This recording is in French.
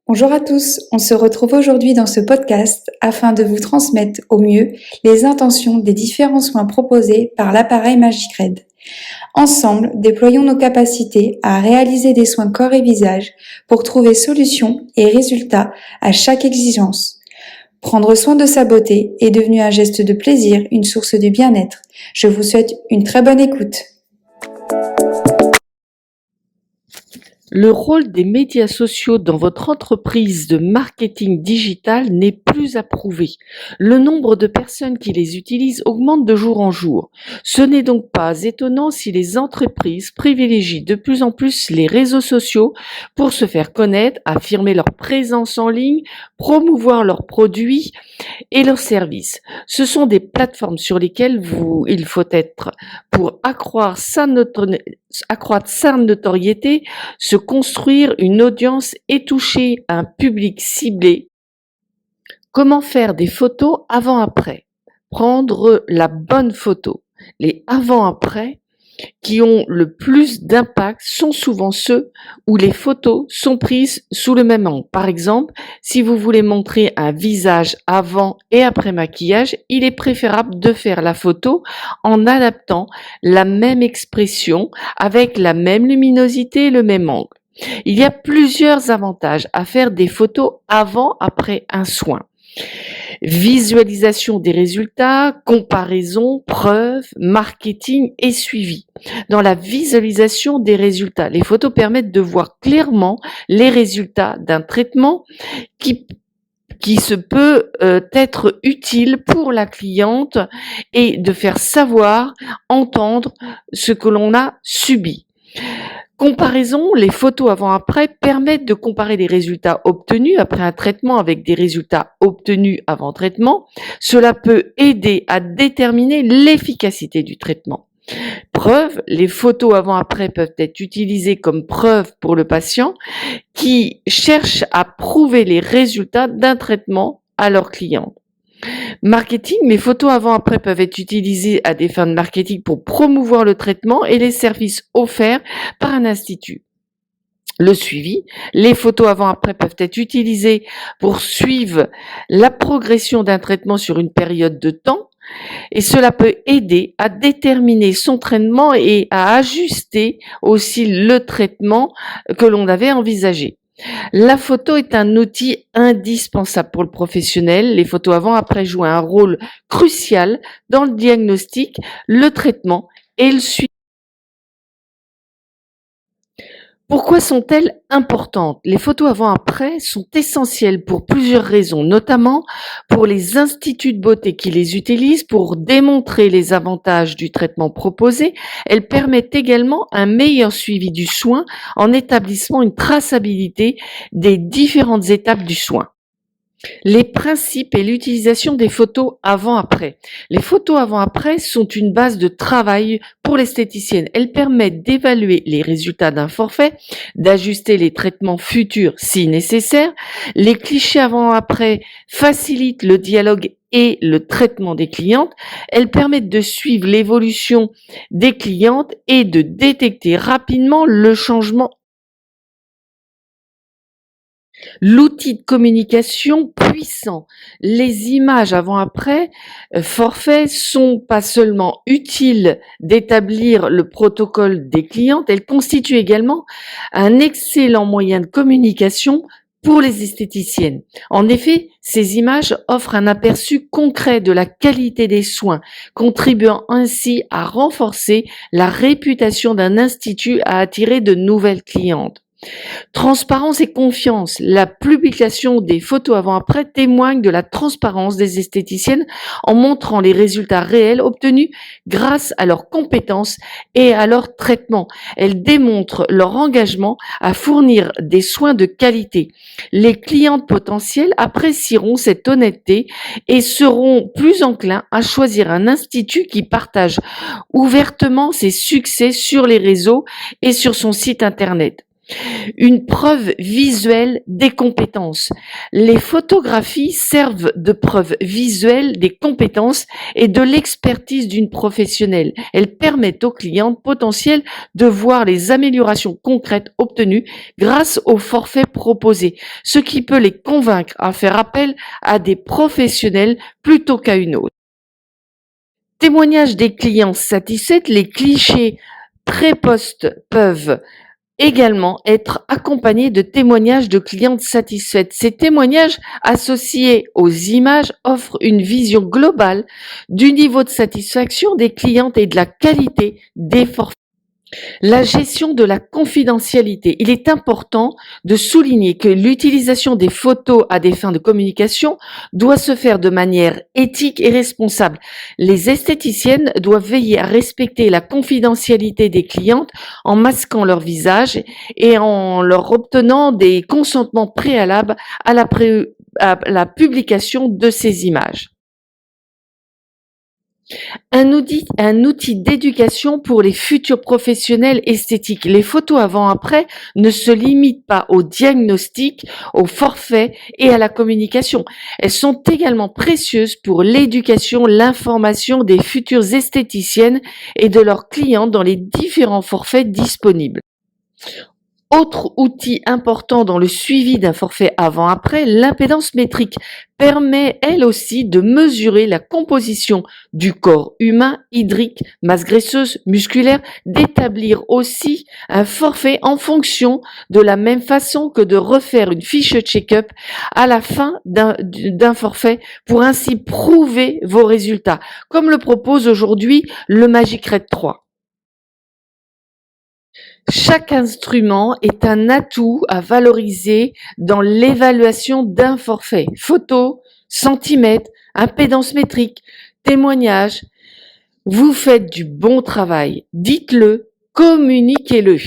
Bonjour à tous, on se retrouve aujourd'hui dans ce podcast afin de vous transmettre au mieux les intentions des différents soins proposés par l'appareil MagicRed. Ensemble, déployons nos capacités à réaliser des soins corps et visage pour trouver solutions et résultats à chaque exigence. Prendre soin de sa beauté est devenu un geste de plaisir, une source de bien-être. Je vous souhaite une très bonne écoute. Le rôle des médias sociaux dans votre entreprise de marketing digital n'est plus à prouver. Le nombre de personnes qui les utilisent augmente de jour en jour. Ce n'est donc pas étonnant si les entreprises privilégient de plus en plus les réseaux sociaux pour se faire connaître, affirmer leur présence en ligne, promouvoir leurs produits et leurs services. Ce sont des plateformes sur lesquelles il faut être pour accroître sa notoriété, se construire une audience et toucher un public ciblé. Comment faire des photos avant-après? Prendre la bonne photo. Les avant-après qui ont le plus d'impact sont souvent ceux où les photos sont prises sous le même angle. Par exemple, si vous voulez montrer un visage avant et après maquillage, il est préférable de faire la photo en adaptant la même expression avec la même luminosité et le même angle. Il y a plusieurs avantages à faire des photos avant-après un soin. Visualisation des résultats, comparaison, preuve, marketing et suivi. Dans la visualisation des résultats, les photos permettent de voir clairement les résultats d'un traitement qui se peut être utile pour la cliente et de faire savoir, entendre ce que l'on a subi. Comparaison, les photos avant-après permettent de comparer les résultats obtenus après un traitement avec des résultats obtenus avant traitement. Cela peut aider à déterminer l'efficacité du traitement. Preuve, les photos avant-après peuvent être utilisées comme preuve pour le patient qui cherche à prouver les résultats d'un traitement à leur cliente. Marketing, les photos avant-après peuvent être utilisées à des fins de marketing pour promouvoir le traitement et les services offerts par un institut. Le suivi, les photos avant-après peuvent être utilisées pour suivre la progression d'un traitement sur une période de temps et cela peut aider à déterminer son traitement et à ajuster aussi le traitement que l'on avait envisagé. La photo est un outil indispensable pour le professionnel. Les photos avant-après jouent un rôle crucial dans le diagnostic, le traitement et le suivi. Pourquoi sont-elles importantes? Les photos avant-après sont essentielles pour plusieurs raisons, notamment pour les instituts de beauté qui les utilisent pour démontrer les avantages du traitement proposé. Elles permettent également un meilleur suivi du soin en établissant une traçabilité des différentes étapes du soin. Les principes et l'utilisation des photos avant-après. Les photos avant-après sont une base de travail pour l'esthéticienne. Elles permettent d'évaluer les résultats d'un forfait, d'ajuster les traitements futurs si nécessaire. Les clichés avant-après facilitent le dialogue et le traitement des clientes. Elles permettent de suivre l'évolution des clientes et de détecter rapidement le changement. L'outil de communication puissant. Les images avant-après forfait sont pas seulement utiles d'établir le protocole des clientes, elles constituent également un excellent moyen de communication pour les esthéticiennes. En effet, ces images offrent un aperçu concret de la qualité des soins, contribuant ainsi à renforcer la réputation d'un institut à attirer de nouvelles clientes. Transparence et confiance. La publication des photos avant-après témoigne de la transparence des esthéticiennes en montrant les résultats réels obtenus grâce à leurs compétences et à leur traitement. Elles démontrent leur engagement à fournir des soins de qualité. Les clientes potentielles apprécieront cette honnêteté et seront plus enclins à choisir un institut qui partage ouvertement ses succès sur les réseaux et sur son site internet. Une preuve visuelle des compétences. Les photographies servent de preuve visuelle des compétences et de l'expertise d'une professionnelle. Elles permettent aux clients potentiels de voir les améliorations concrètes obtenues grâce au forfait proposé, ce qui peut les convaincre à faire appel à des professionnels plutôt qu'à une autre. Témoignage des clients satisfaits, les clichés pré-post peuvent également être accompagnés de témoignages de clientes satisfaites. Ces témoignages associés aux images offrent une vision globale du niveau de satisfaction des clientes et de la qualité des forfaits. La gestion de la confidentialité. Il est important de souligner que l'utilisation des photos à des fins de communication doit se faire de manière éthique et responsable. Les esthéticiennes doivent veiller à respecter la confidentialité des clientes en masquant leur visage et en leur obtenant des consentements préalables à la publication de ces images. Un outil d'éducation pour les futurs professionnels esthétiques. Les photos avant-après ne se limitent pas au diagnostic, au forfait et à la communication. Elles sont également précieuses pour l'éducation, l'information des futures esthéticiennes et de leurs clients dans les différents forfaits disponibles. Autre outil important dans le suivi d'un forfait avant-après, l'impédance métrique permet elle aussi de mesurer la composition du corps humain, hydrique, masse graisseuse, musculaire, d'établir aussi un forfait en fonction de la même façon que de refaire une fiche check-up à la fin d'un forfait pour ainsi prouver vos résultats, comme le propose aujourd'hui le Magic Red 3. Chaque instrument est un atout à valoriser dans l'évaluation d'un forfait. Photo, centimètre, impédance métrique, témoignage. Vous faites du bon travail. Dites-le, communiquez-le.